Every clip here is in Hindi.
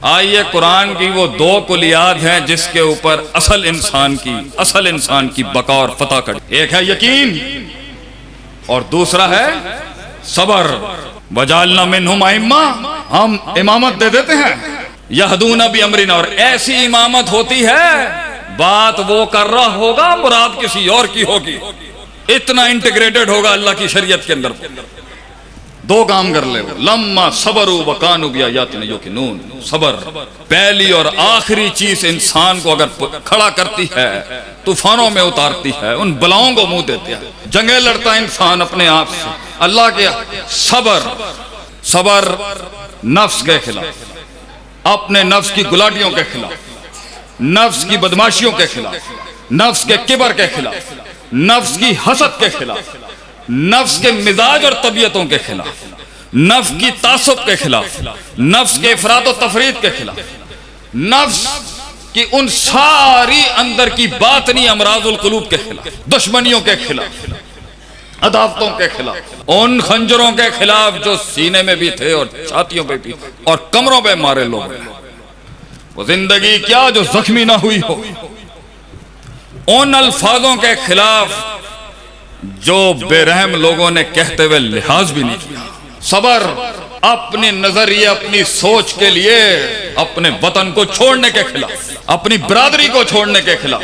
आइए कुरान की वो दो कुलियात हैं जिसके ऊपर असल इंसान की बका और फतह कर। एक है यकीन और दूसरा है सबर। वजालना मिनहुम अइम्मा, हम इमामत दे देते हैं, यहदूना बि अमरिना, और ऐसी इमामत होती है बात वो कर रहा होगा मुराद किसी और की होगी। इतना इंटीग्रेटेड होगा अल्लाह की शरीयत के अंदर। दो काम कर ले, लम्मा सबरू व कानू बिआयातिना युकिनून। सबर पहली और आखिरी चीज इंसान को अगर खड़ा करती है, तूफानों में उतारती है, उन बलाओं को मुंह देती है, जंगे लड़ता इंसान अपने आप से अल्लाह के। सबर नफ्स के खिलाफ, अपने नफ्स की गुलाटियों के खिलाफ, नफ्स की बदमाशियों के खिलाफ, नफ्स के किबर के खिलाफ, नफ्स की हसद के खिलाफ, नफ्स के मिजाज और तबीयतों के खिलाफ, नफ्स की तासुब के खिलाफ, नफ्स के इफरात और तफरीद के खिलाफ, नफ्स की उन सारी अंदर की बातनी अमराजुल कुलूब के खिलाफ, दुश्मनियों के खिलाफ, अदावतों के खिलाफ, उन खंजरों के खिलाफ जो सीने में भी थे और छातियों पे भी और कमरों पे मारे लोग। वो जिंदगी क्या जो जख्मी ना हुई हो, उन अल्फाजों के खिलाफ जो बेरहम लोगों ने कहते हुए लिहाज भी नहीं किया। सबर अपने नजरिए, अपनी सोच के लिए अपने वतन को छोड़ने के खिलाफ, अपनी बरादरी को छोड़ने के खिलाफ,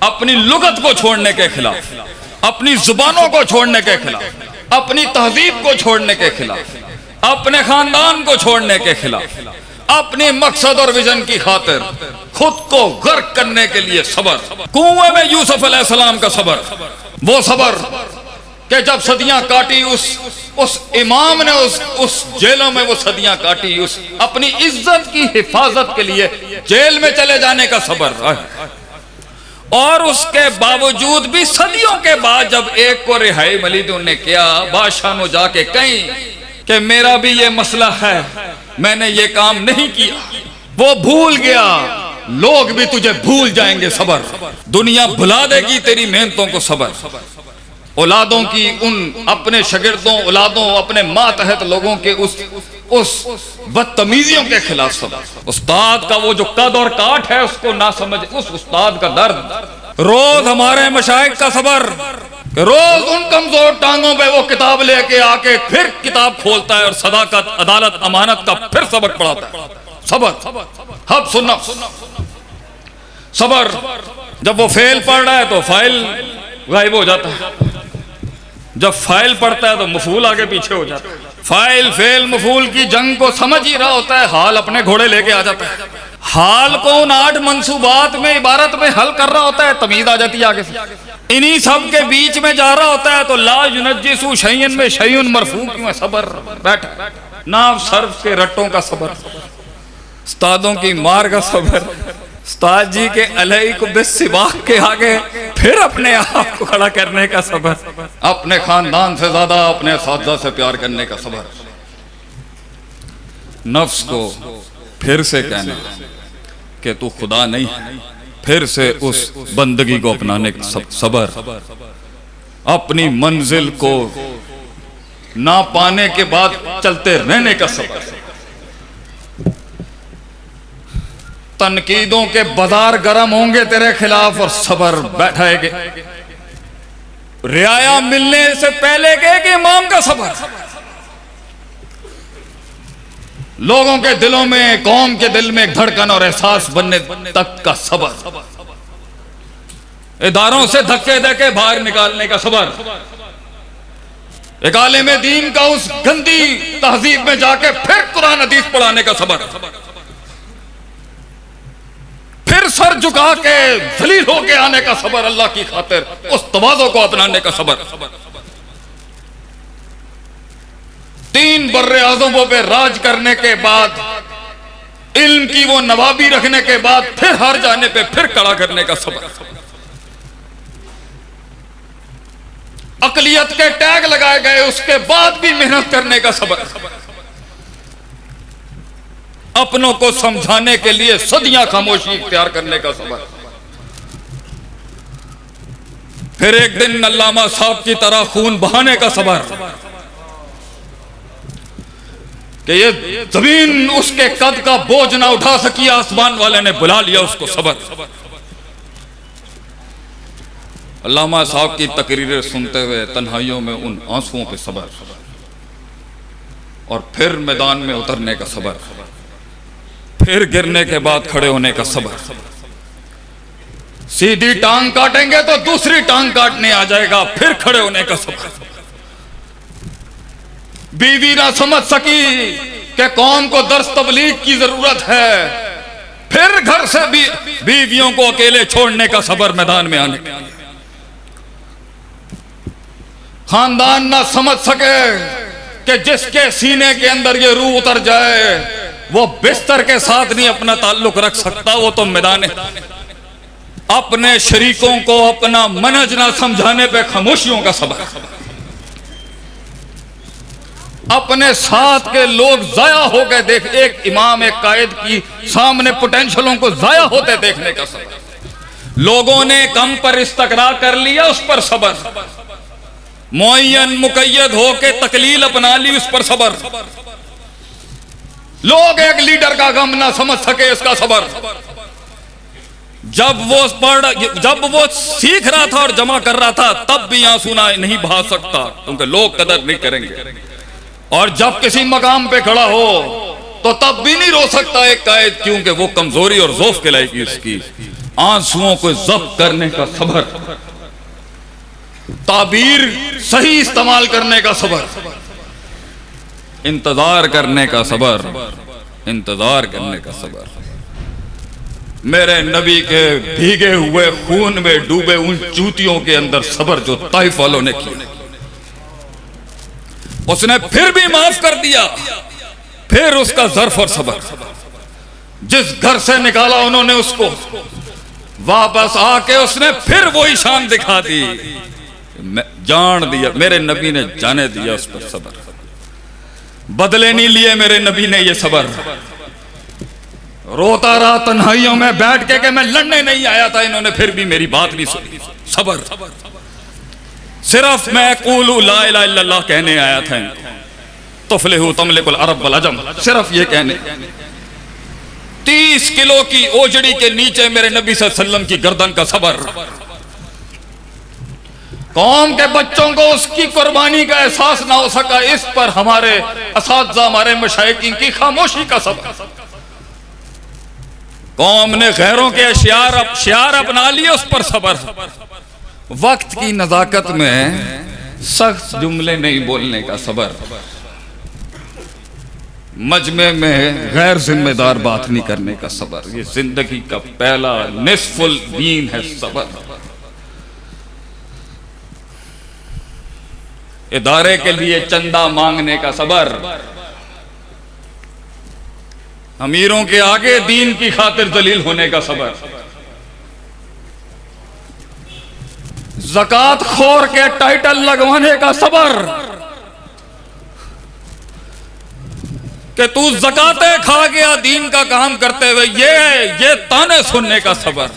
अपनी लुगत को छोड़ने के खिलाफ, अपनी जुबानों को छोड़ने के खिलाफ, अपनी तहजीब को छोड़ने के खिलाफ, अपने खानदान को छोड़ने के खिलाफ, अपने मकसद और विजन की खातिर खुद को गर्क करने के लिए सबर। कुएं में यूसुफ अलैहिस्सलाम का सबर, वो सबर कि जब सदियां काटी उस इमाम ने उस जेलों में वो सदियां काटी, उस अपनी इज्जत की हिफाजत के लिए जेल में चले जाने का सबर। और उसके बावजूद भी सदियों के बाद जब एक को रिहाई मिली तो उन्हें किया, बादशाह ने जाके कहीं कि मेरा भी ये मसला है, मैंने ये काम नहीं किया। वो भूल गया, लोग भी तुझे भूल जाएंगे। सबर, दुनिया भुला देगी तेरी मेहनतों को। सबर, औलादों की उन अपने शागिर्दों, औलादों, अपने मातहत लोगों के उस बदतमीजियों के खिलाफ सबर। उस्ताद का वो जो कद और काठ है उसको ना समझ, उस उस्ताद का दर्द। रोज हमारे मशाइख का सबर, रोज उन कमजोर टांगों पे वो किताब लेके आके फिर किताब खोलता है और सदाकत, अदालत, अमानत का फिर सबक पढ़ाता है। सबर, हब सुनना सबर। जब वो फेल पढ़ रहा है तो फाइल गायब हो जाता है, जब फाइल पढ़ता है तो मफूल आगे पीछे हो जाता है। फाइल फेल मफूल की जंग को समझ ही रहा होता है, हाल अपने घोड़े लेके आ जाता है। हाल को उन 8 मंसूबात में, इबारत में हल कर रहा होता है, तमीज आ जाती है आगे से। इन्हीं सब के बीच में जा रहा होता है तो ला युनज्जिसु शैयन में शैयुन मरफू क्यों। सबर बैठा नाव सर्फ के रट्टों का सबर, उस्तादों की मार का सबर, उस्ताद जी के अलैक बिस्सिबाक के आगे फिर अपने आप को खड़ा करने का सबर, अपने खानदान से ज्यादा अपने साथी से प्यार करने का सबर, नफ्स को फिर से कहना कि तू खुदा नहीं, फिर से उस बंदगी को अपनाने का सबर, अपनी मंजिल को ना पाने के बाद चलते रहने का सबर, तनकीदों के बाजार गर्म होंगे तेरे खिलाफ और सबर बैठाएगे, रियाया मिलने से पहले के इमाम का सबर, लोगों के दिलों में, कौम के दिल में एक धड़कन और एहसास बनने तक का सबर, इदारों से धक्के देके बाहर निकालने का सबर, एक आलिम दीन का उस गंदी तहजीब में जाके फिर कुरान हदीस पढ़ाने का सबर, फिर सर झुका के जलील होके आने का सबर, अल्लाह की खातिर उस तवाज़ो को अपनाने का सबर, 3 बर्रे आज़मों पे राज करने के बाद, इल्म की वो नवाबी रखने के बाद फिर हार जाने पे फिर खड़ा करने का सबर, अकलियत के टैग लगाए गए उसके बाद भी मेहनत करने का सबर, अपनों को समझाने के लिए सदियां खामोशी इख्तियार करने का सबर, फिर एक दिन अल्लामा साहब की तरह खून बहाने का सबर कि ये जमीन उसके कद का बोझ ना उठा सकी, आसमान वाले ने बुला लिया उसको सबर। अल्लामा साहब की तकरीरें सुनते हुए तन्हाइयों में उन आंसुओं पे सबर, और फिर मैदान में उतरने का सबर, फिर गिरने के बाद खड़े होने का सबर। सीधी टांग काटेंगे तो दूसरी टांग काटने आ जाएगा, फिर खड़े होने का सबर। बीवी ना समझ सकी कि कौम को दर्स तबलीग की जरूरत है, फिर घर से भी बीवियों को अकेले छोड़ने का सबर, मैदान में आने। खानदान ना समझ सके कि जिसके सीने के अंदर ये रूह उतर जाए वो बिस्तर के साथ नहीं अपना ताल्लुक रख सकता, वो तो मैदान है। अपने शरीकों को अपना मनज ना समझाने पे खामोशियों का सबर, अपने साथ के लोग जाया हो गए देख, एक इमाम एक कायद की सामने पोटेंशियलों को जाया होते देखने का सबर। लोगों ने कम पर इस्तकरार कर लिया, उस पर सबर। मुअय्यन मुकय्यद होके तकलील अपना ली, उस पर सबर। लोग एक लीडर का गम ना समझ सके, इसका सबर। जब वो सीख रहा था और जमा कर रहा था तब भी आंसू नहीं बहा सकता, क्योंकि लोग कदर नहीं करेंगे। और जब किसी मकाम पे खड़ा हो तो तब भी नहीं रो सकता एक कायद, क्योंकि वो कमजोरी और ज़ौफ़ कहलाएगी इसकी। आंसुओं को ज़ब्त करने का सबर, ताबीर सही इस्तेमाल करने का सबर, इंतजार करने का सबर, इंतजार करने का सबर। मेरे नबी के भीगे हुए खून में डूबे उन जूतियों के अंदर सबर जो ताइफ वालों ने किया, उसने फिर भी माफ कर दिया। फिर उसका ज़र्फ और सबर, जिस घर से निकाला उन्होंने उसको, वापस आके उसने फिर वही शान दिखा दी, जान दिया। मेरे नबी ने जाने दिया उस पर सबर, बदले नहीं लिए मेरे नबी ने ये सबर। रोता रहा तन्हाइयों में बैठ के कि मैं लड़ने नहीं आया था, इन्होंने फिर भी मेरी बात नहीं सुनी। सबर, सिर्फ मैं क़ूलू ला इलाहा इल्लल्लाह कहने आया था, तुफ़्लिहू तमलिकुल अरब वल अजम, सिर्फ ये कहने। 30 किलो की ओजड़ी के नीचे मेरे नबी सल्लल्लाहु अलैहि वसल्लम की गर्दन का सबर। कौम के बच्चों को उसकी कुर्बानी का एहसास ना हो सका, इस पर हमारे असातिज़ा, हमारे मशाइखीन की खामोशी का सबर। कौम ने गैरों के शियार अपना लिए, उस पर सबर। वक्त की नजाकत में सख्त जुमले नहीं बोलने का सबर, मजमे में गैर जिम्मेदार बात नहीं करने का सबर। ये जिंदगी का पहला निस्फुल दीन है सबर। इदारे के लिए चंदा मांगने का सबर, अमीरों के आगे दीन की खातिर जलील होने का सबर, ज़कात खोर के टाइटल लगवाने का सबर, कि तू ज़कातें खा गया दीन का काम करते हुए, ये ताने सुनने का सबर।